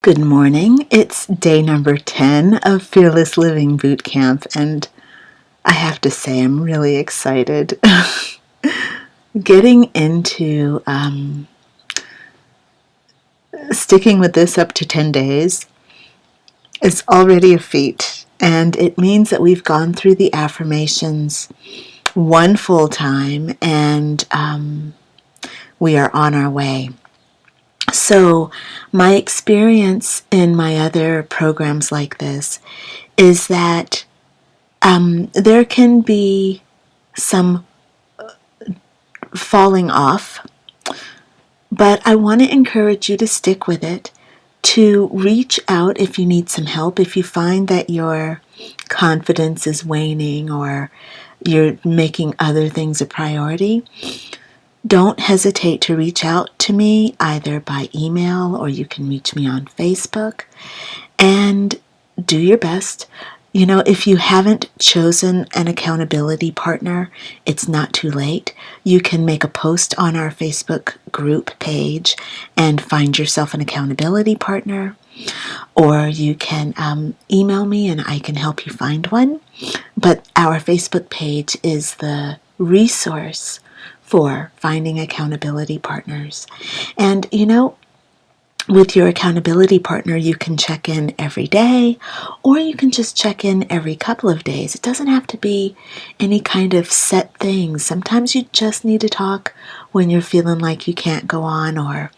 Good morning. It's day number 10 of Fearless Living Boot Camp, and I have to say I'm really excited. Getting into sticking with this up to 10 days is already a feat, and it means that we've gone through the affirmations one full time, and we are on our way. So my experience in my other programs like this is that there can be some falling off, but I want to encourage you to stick with it, to reach out if you need some help, if you find that your confidence is waning or you're making other things a priority. Don't hesitate to reach out to me either by email or you can reach me on Facebook, and do your best. You know, if you haven't chosen an accountability partner, it's not too late. You can make a post on our Facebook group page and find yourself an accountability partner, or you can email me and I can help you find one. But our Facebook page is the resource for finding accountability partners. And you know, with your accountability partner, you can check in every day, or you can just check in every couple of days. It doesn't have to be any kind of set thing. Sometimes you just need to talk when you're feeling like you can't go on, or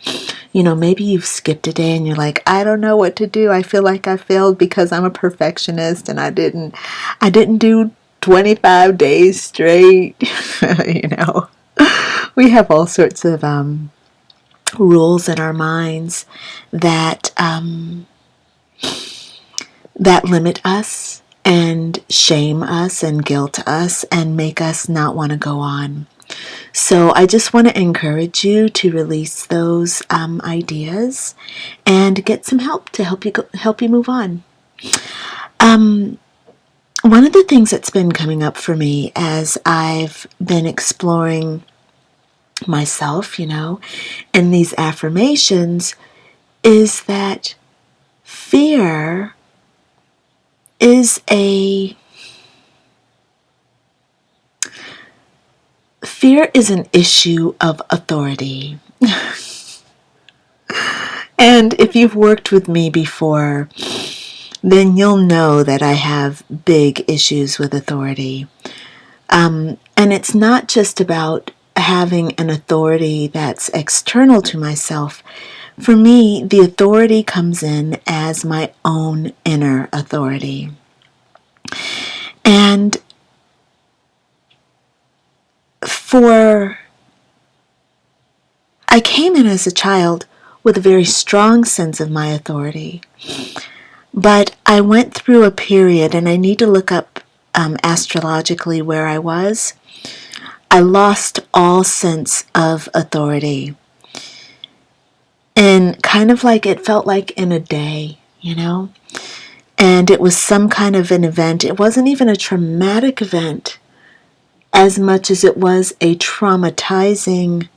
you know, maybe you've skipped a day and you're like, I don't know what to do. I feel like I failed because I'm a perfectionist and I didn't do 25 days straight. You know, we have all sorts of rules in our minds that that limit us and shame us and guilt us and make us not want to go on. So I just want to encourage you to release those ideas and get some help to help you move on. One of the things that's been coming up for me as I've been exploring myself, you know, and these affirmations is that fear is an issue of authority. And if you've worked with me before, then you'll know that I have big issues with authority. And it's not just about having an authority that's external to myself. For me, the authority comes in as my own inner authority. And I came in as a child with a very strong sense of my authority. But I went through a period, and I need to look up astrologically where I was. I lost all sense of authority. And kind of like it felt like in a day, you know? And it was some kind of an event. It wasn't even a traumatic event as much as it was a traumatizing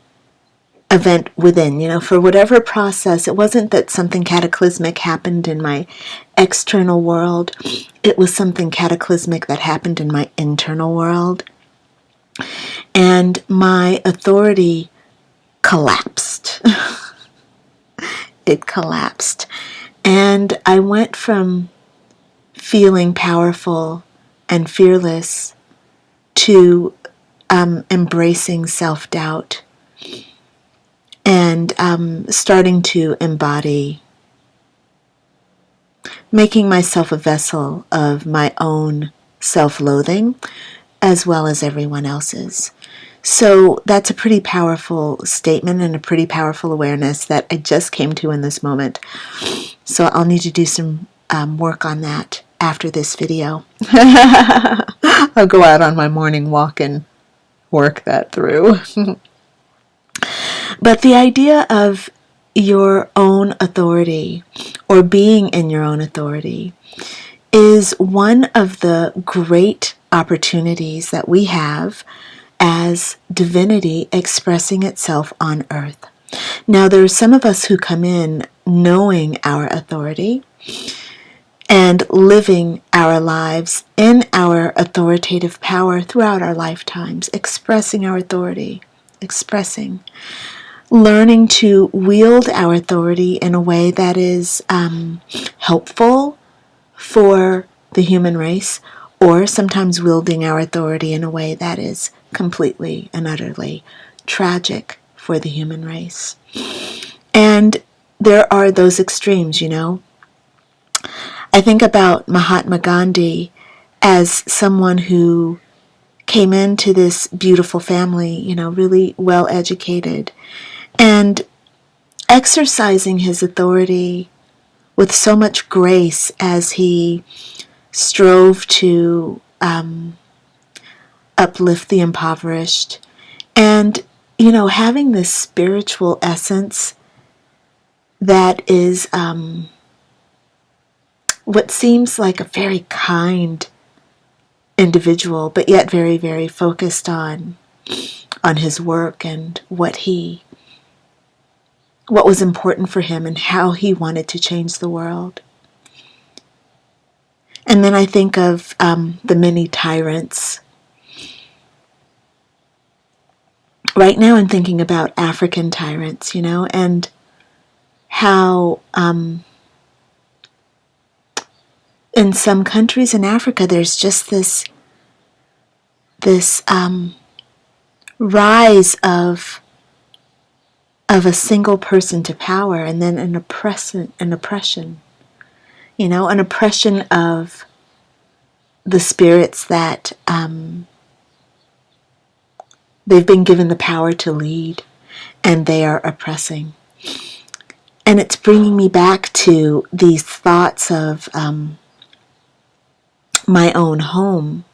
event within, you know, for whatever process. It wasn't that something cataclysmic happened in my external world. It was something cataclysmic that happened in my internal world. And my authority collapsed. It collapsed. And I went from feeling powerful and fearless to embracing self-doubt and starting to embody making myself a vessel of my own self-loathing as well as everyone else's. So that's a pretty powerful statement and a pretty powerful awareness that I just came to in this moment. So I'll need to do some work on that after this video. I'll go out on my morning walk and work that through. But the idea of your own authority or being in your own authority is one of the great opportunities that we have as divinity expressing itself on earth. Now, there are some of us who come in knowing our authority and living our lives in our authoritative power throughout our lifetimes, expressing our authority, learning to wield our authority in a way that is helpful for the human race, or sometimes wielding our authority in a way that is completely and utterly tragic for the human race. And there are those extremes, I think about Mahatma Gandhi as someone who came into this beautiful family, really well educated, and exercising his authority with so much grace as he strove to uplift the impoverished, and having this spiritual essence that is what seems like a very kind individual, but yet very, very focused on his work and what was important for him and how he wanted to change the world. And then I think of the many tyrants. Right now I'm thinking about African tyrants, and how in some countries in Africa there's just this rise of a single person to power, and then an oppression, an oppression of the spirits that they've been given the power to lead, and they are oppressing. And it's bringing me back to these thoughts of my own home,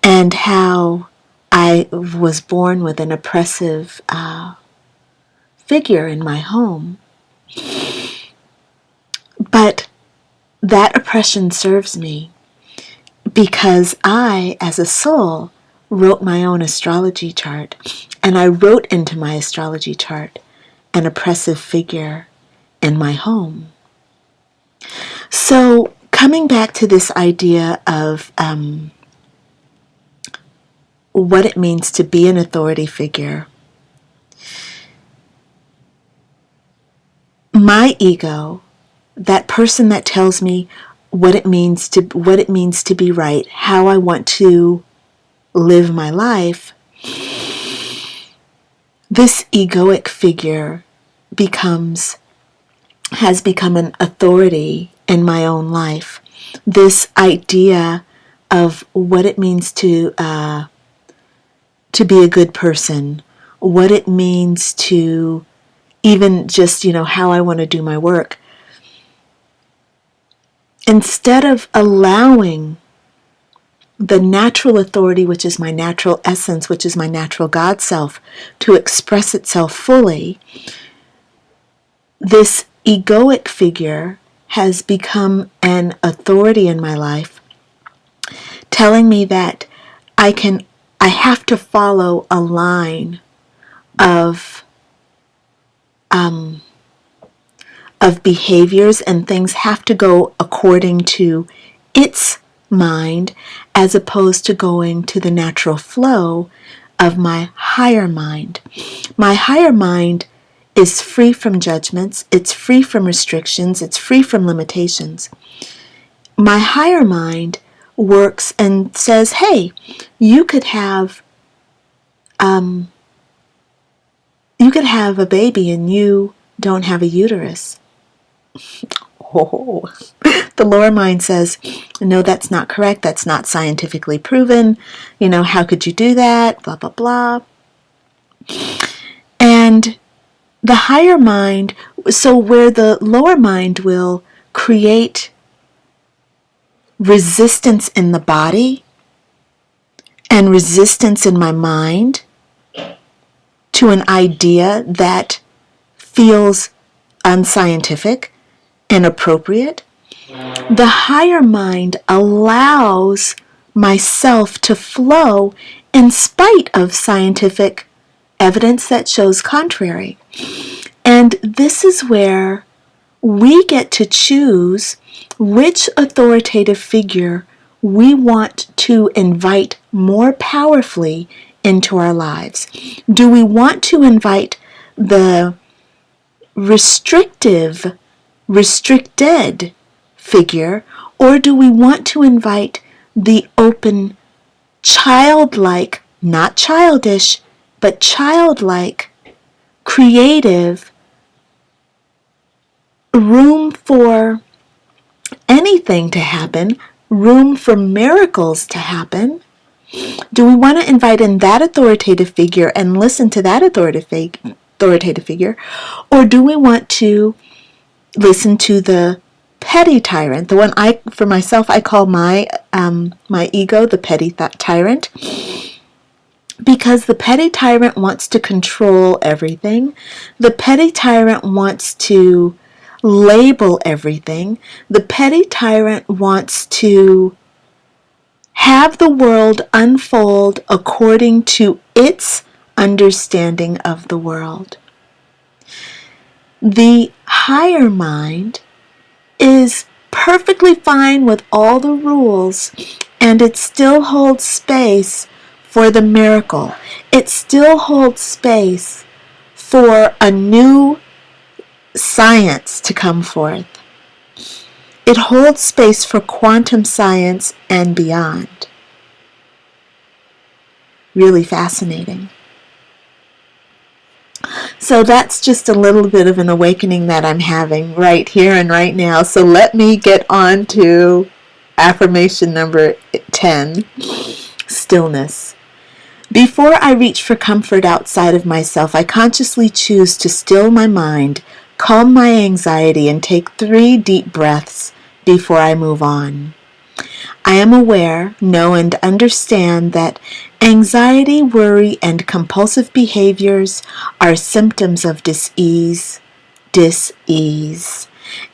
and how I was born with an oppressive figure in my home. But that oppression serves me because I, as a soul, wrote my own astrology chart, and I wrote into my astrology chart an oppressive figure in my home. So coming back to this idea of what it means to be an authority figure, my ego, that person that tells me what it means to be right, how I want to live my life, this egoic figure has become an authority in my own life. This idea of what it means to be a good person, what it means to even just, how I want to do my work. Instead of allowing the natural authority, which is my natural essence, which is my natural God self, to express itself fully, this egoic figure has become an authority in my life, telling me that I have to follow a line of behaviors, and things have to go according to its mind, as opposed to going to the natural flow of my higher mind. My higher mind is free from judgments, it's free from restrictions, it's free from limitations. My higher mind works and says, hey, you could have a baby and you don't have a uterus. Oh, the lower mind says, no, that's not correct. That's not scientifically proven. How could you do that? Blah, blah, blah. And the higher mind, so where the lower mind will create resistance in the body and resistance in my mind to an idea that feels unscientific, inappropriate, the higher mind allows myself to flow in spite of scientific evidence that shows contrary. And this is where we get to choose which authoritative figure we want to invite more powerfully into our lives. Do we want to invite the restricted figure, or do we want to invite the open, childlike, not childish, but childlike, creative, room for anything to happen, room for miracles to happen? Do we want to invite in that authoritative figure and listen to that authoritative figure? Or do we want to listen to the petty tyrant, the one for myself, I call my ego the petty tyrant, because the petty tyrant wants to control everything. The petty tyrant wants to label everything. The petty tyrant wants to have the world unfold according to its understanding of the world. The higher mind is perfectly fine with all the rules, and it still holds space for the miracle. It still holds space for a new science to come forth. It holds space for quantum science and beyond. Really fascinating. So that's just a little bit of an awakening that I'm having right here and right now. So let me get on to affirmation number 10, stillness. Before I reach for comfort outside of myself, I consciously choose to still my mind, calm my anxiety, and take 3 deep breaths before I move on. I am aware, know, and understand that anxiety, worry, and compulsive behaviors are symptoms of dis-ease,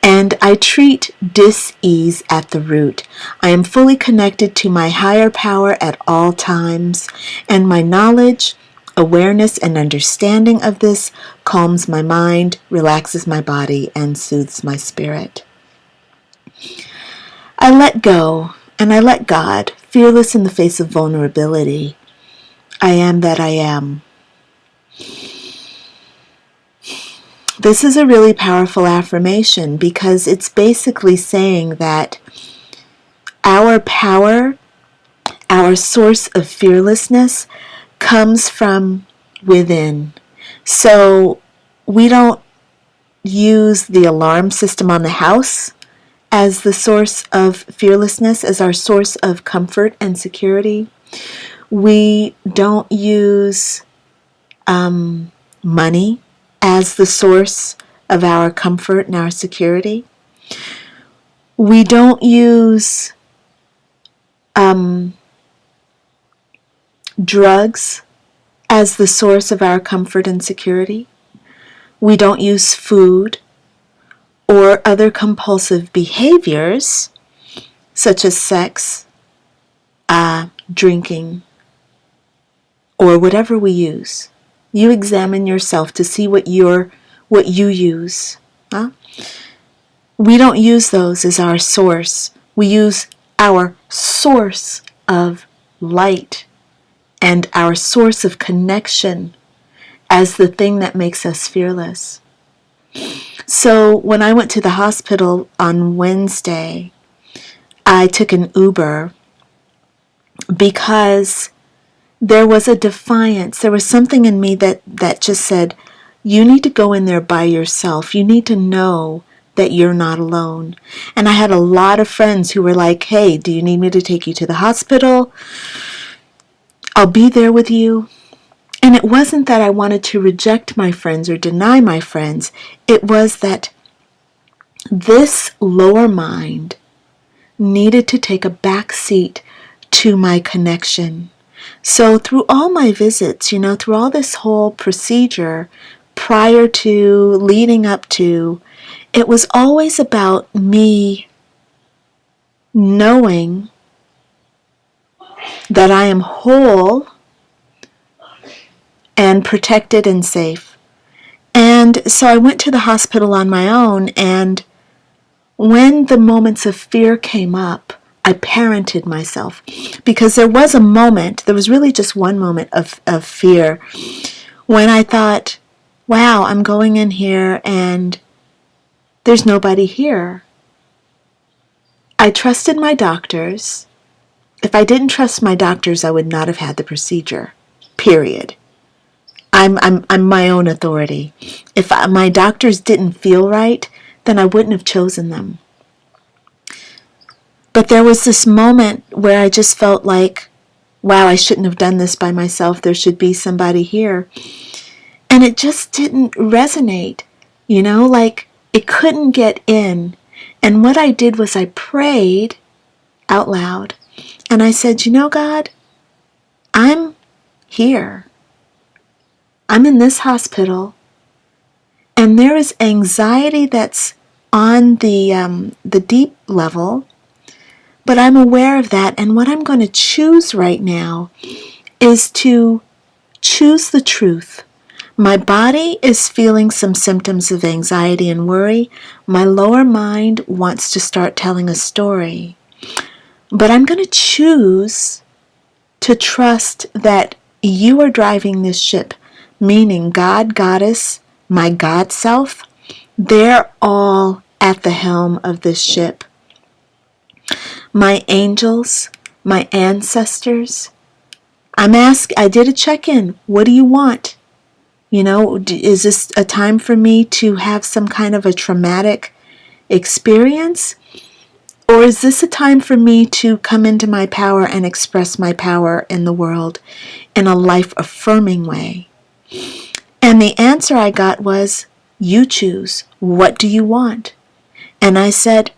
and I treat dis-ease at the root. I am fully connected to my higher power at all times, and my knowledge, awareness, and understanding of this calms my mind, relaxes my body, and soothes my spirit. I let go, and I let God, fearless in the face of vulnerability. I am that I am. This is a really powerful affirmation because it's basically saying that our power, our source of fearlessness, comes from within. So we don't use the alarm system on the house as the source of fearlessness, as our source of comfort and security. We don't use money as the source of our comfort and our security. We don't use drugs as the source of our comfort and security. We don't use food or other compulsive behaviors such as sex, drinking, or whatever we use. You examine yourself to see what you use. Huh? We don't use those as our source. We use our source of light and our source of connection as the thing that makes us fearless. So when I went to the hospital on Wednesday, I took an Uber because there was a defiance. There was something in me that just said, you need to go in there by yourself. You need to know that you're not alone. And I had a lot of friends who were like, hey, do you need me to take you to the hospital? I'll be there with you. And it wasn't that I wanted to reject my friends or deny my friends. It was that this lower mind needed to take a back seat to my connection. So through all my visits, through all this whole procedure, prior to, leading up to, it was always about me knowing that I am whole and protected and safe. And And so I went to the hospital on my own, and when the moments of fear came up, I parented myself, because there was really just one moment of fear when I thought, wow, I'm going in here and there's nobody here. I trusted my doctors. If I didn't trust my doctors, I would not have had the procedure, period. I'm my own authority. If my doctors didn't feel right, then I wouldn't have chosen them. But there was this moment where I just felt like, wow, I shouldn't have done this by myself. There should be somebody here. And it just didn't resonate, like it couldn't get in. And what I did was I prayed out loud. And I said, God, I'm here. I'm in this hospital. And there is anxiety that's on the deep level. But I'm aware of that, and what I'm going to choose right now is to choose the truth. My body is feeling some symptoms of anxiety and worry. My lower mind wants to start telling a story. But I'm going to choose to trust that you are driving this ship, meaning God, Goddess, my God self, they're all at the helm of this ship. My angels, my ancestors. I did a check-in. What do you want? Is this a time for me to have some kind of a traumatic experience? Or is this a time for me to come into my power and express my power in the world in a life-affirming way? And the answer I got was, you choose. What do you want? And I said,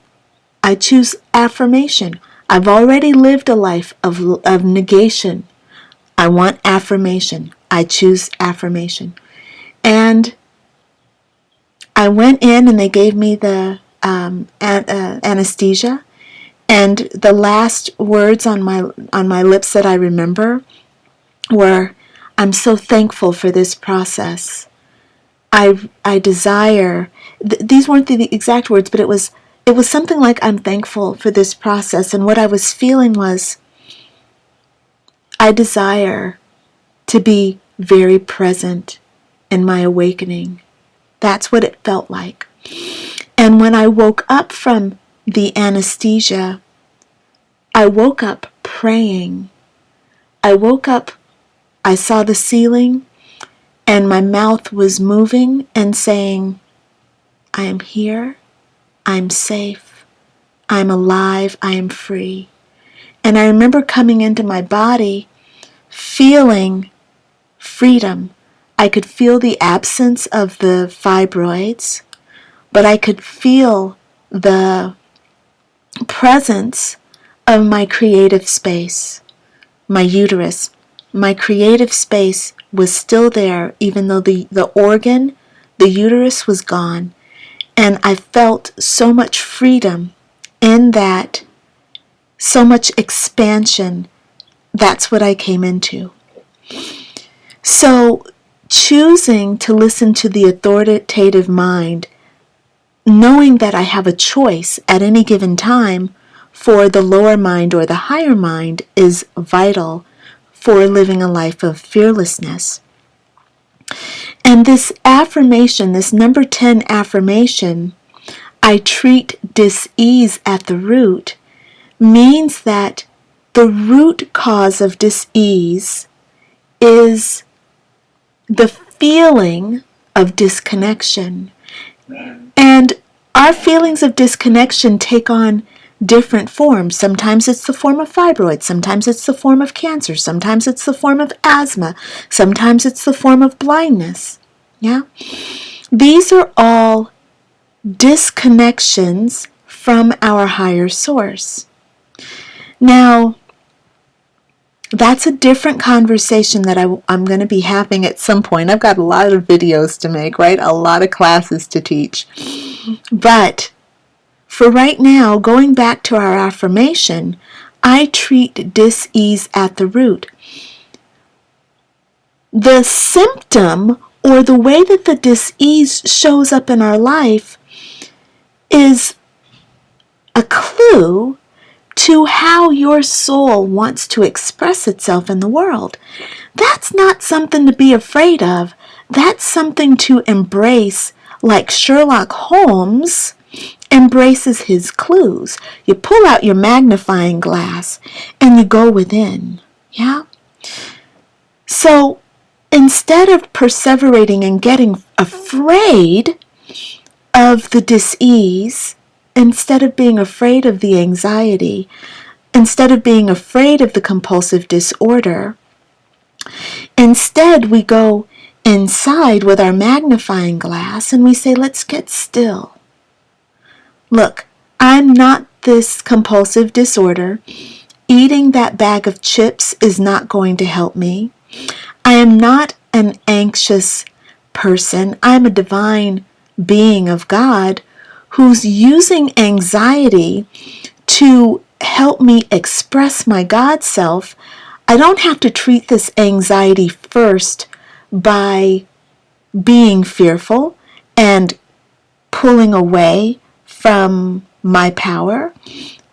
I choose affirmation. I've already lived a life of negation. I want affirmation. I choose affirmation. And I went in and they gave me the anesthesia. And the last words on my lips that I remember were, I'm so thankful for this process. I desire, these weren't the exact words, but it was something like, I'm thankful for this process. And what I was feeling was, I desire to be very present in my awakening. That's what it felt like. And when I woke up from the anesthesia, I woke up praying. I saw the ceiling, and my mouth was moving and saying, I am here. I'm safe, I'm alive, I am free. And I remember coming into my body feeling freedom. I could feel the absence of the fibroids, but I could feel the presence of my creative space, my uterus. My creative space was still there, even though the organ, the uterus, was gone. And I felt so much freedom in that, so much expansion. That's what I came into. So choosing to listen to the authoritative mind, knowing that I have a choice at any given time for the lower mind or the higher mind, is vital for living a life of fearlessness. And this affirmation, this number 10 affirmation, I treat dis-ease at the root, means that the root cause of dis-ease is the feeling of disconnection. And our feelings of disconnection take on different forms. Sometimes it's the form of fibroids, sometimes it's the form of cancer, sometimes it's the form of asthma, sometimes it's the form of blindness. Yeah? These are all disconnections from our higher source. Now, that's a different conversation that I'm going to be having at some point. I've got a lot of videos to make, right? A lot of classes to teach. But for right now, going back to our affirmation, I treat dis-ease at the root. The symptom or the way that the dis-ease shows up in our life is a clue to how your soul wants to express itself in the world. That's not something to be afraid of. That's something to embrace, like Sherlock Holmes embraces his clues. You pull out your magnifying glass and you go within. Yeah? So instead of perseverating and getting afraid of the dis-ease, instead of being afraid of the anxiety, instead of being afraid of the compulsive disorder, instead we go inside with our magnifying glass and we say, let's get still. Look, I'm not this compulsive disorder. Eating that bag of chips is not going to help me. I am not an anxious person. I'm a divine being of God who's using anxiety to help me express my God self. I don't have to treat this anxiety first by being fearful and pulling away from my power.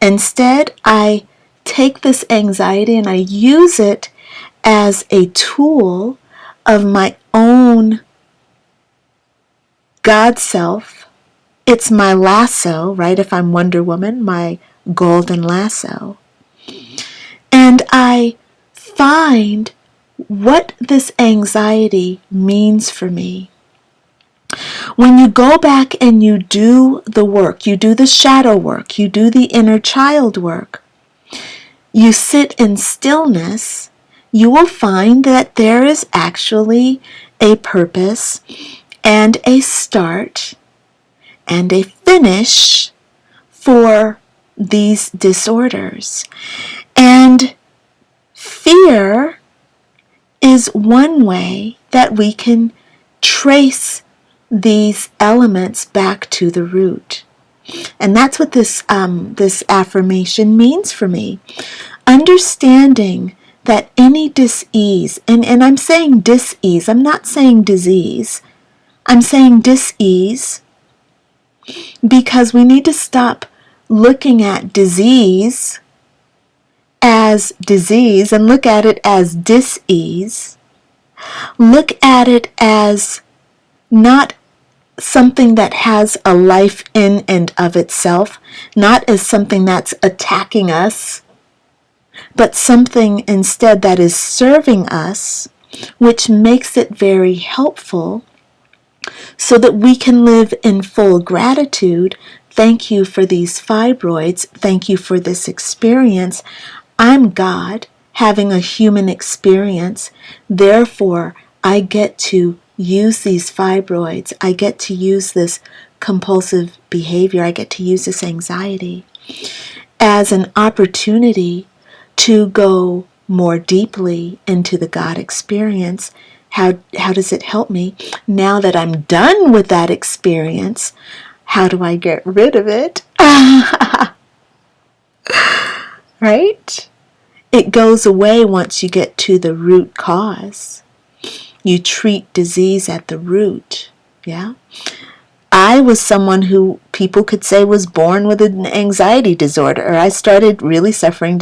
Instead, I take this anxiety and I use it as a tool of my own God self. It's my lasso, right? If I'm Wonder Woman, my golden lasso. And I find what this anxiety means for me. When you go back and you do the work, you do the shadow work, you do the inner child work, you sit in stillness, you will find that there is actually a purpose and a start and a finish for these disorders. And fear is one way that we can trace these elements back to the root. And that's what this affirmation means for me. Understanding that any dis-ease, and I'm saying dis-ease, I'm not saying disease, I'm saying dis-ease, because we need to stop looking at disease as disease and look at it as dis-ease. Look at it as not something that has a life in and of itself, not as something that's attacking us, but something instead that is serving us, which makes it very helpful so that we can live in full gratitude. Thank you for these fibroids. Thank you for this experience. I'm God having a human experience. Therefore, I get to use these fibroids. I get to use this compulsive behavior. I get to use this anxiety as an opportunity to go more deeply into the God experience. How does it help me? Now that I'm done with that experience, how do I get rid of it? Right? It goes away once you get to the root cause. You treat disease at the root. Yeah? I was someone who people could say was born with an anxiety disorder. I started really suffering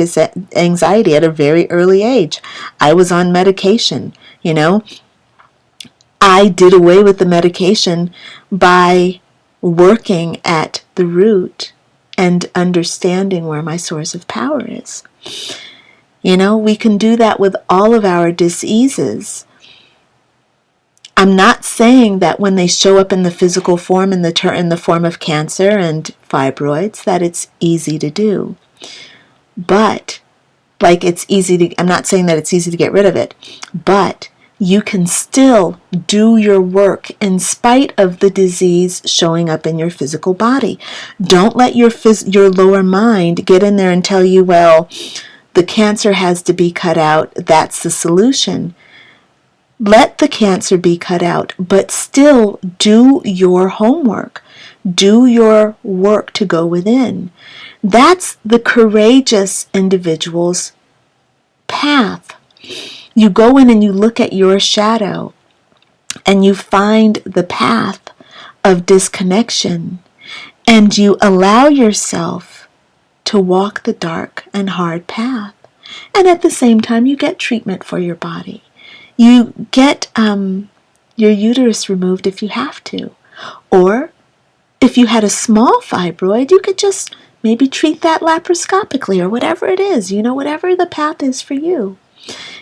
anxiety at a very early age. I was on medication, I did away with the medication by working at the root and understanding where my source of power is. We can do that with all of our diseases. I'm not saying that when they show up in the physical form, in the form of cancer and fibroids, that it's easy to do. But, I'm not saying that it's easy to get rid of it, but you can still do your work in spite of the disease showing up in your physical body. Don't let your lower mind get in there and tell you, well, the cancer has to be cut out. That's the solution. Let the cancer be cut out, but still do your homework. Do your work to go within. That's the courageous individual's path. You go in and you look at your shadow and you find the path of disconnection, and you allow yourself to walk the dark and hard path. And at the same time, you get treatment for your body. You get your uterus removed if you have to. Or if you had a small fibroid, you could just maybe treat that laparoscopically or whatever it is, whatever the path is for you.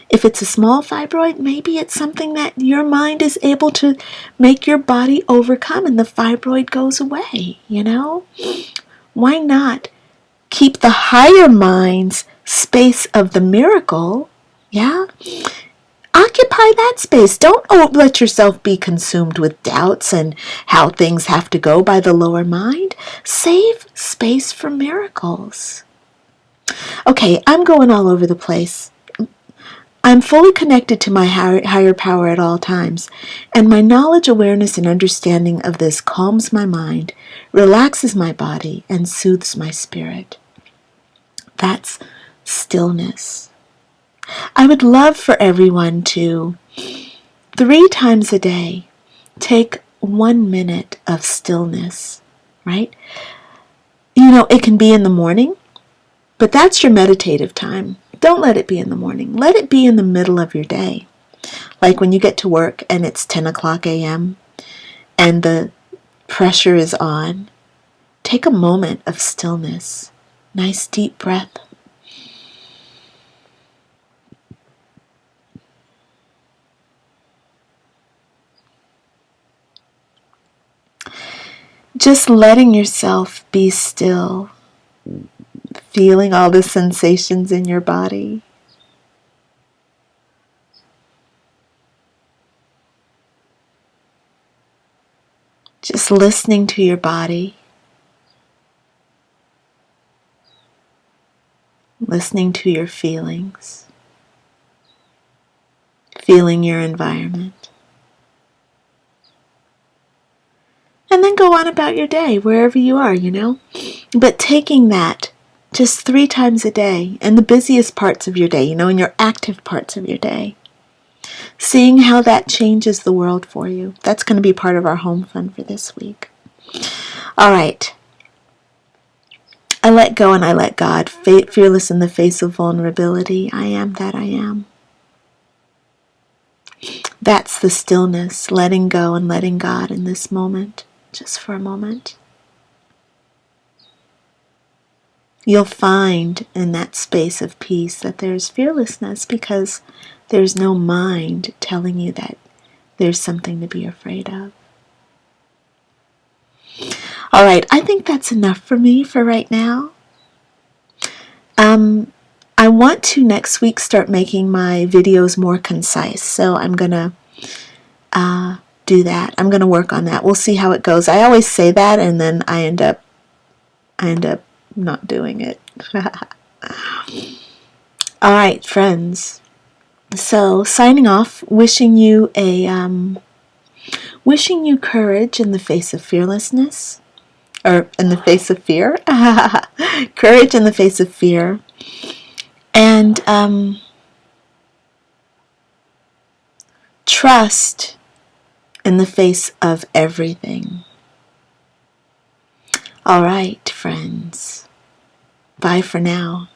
If it's a small fibroid, maybe it's something that your mind is able to make your body overcome and the fibroid goes away, Why not keep the higher mind's space of the miracle, yeah? Occupy that space. Don't let yourself be consumed with doubts and how things have to go by the lower mind. Save space for miracles. Okay, I'm going all over the place. I'm fully connected to my higher power at all times, and my knowledge, awareness, and understanding of this calms my mind, relaxes my body, and soothes my spirit. That's stillness. I would love for everyone to, 3 times a day, take 1 minute of stillness, right? It can be in the morning, but that's your meditative time. Don't let it be in the morning. Let it be in the middle of your day. Like when you get to work and it's 10 o'clock a.m. and the pressure is on. Take a moment of stillness. Nice deep breath. Just letting yourself be still. Feeling all the sensations in your body. Just listening to your body. Listening to your feelings. Feeling your environment. And then go on about your day, wherever you are, But taking that just 3 times a day, in the busiest parts of your day, in your active parts of your day. Seeing how that changes the world for you. That's going to be part of our home fun for this week. All right. I let go and I let God. Fearless in the face of vulnerability. I am that I am. That's the stillness, letting go and letting God in this moment, just for a moment. You'll find in that space of peace that there's fearlessness because there's no mind telling you that there's something to be afraid of. All right, I think that's enough for me for right now. I want to next week start making my videos more concise, so I'm going to do that. I'm going to work on that. We'll see how it goes. I always say that and then I end up not doing it. All right, friends. So, signing off, wishing you courage in the face of fearlessness, or in the face of fear. Courage in the face of fear. And trust in the face of everything. All right, friends. Bye for now.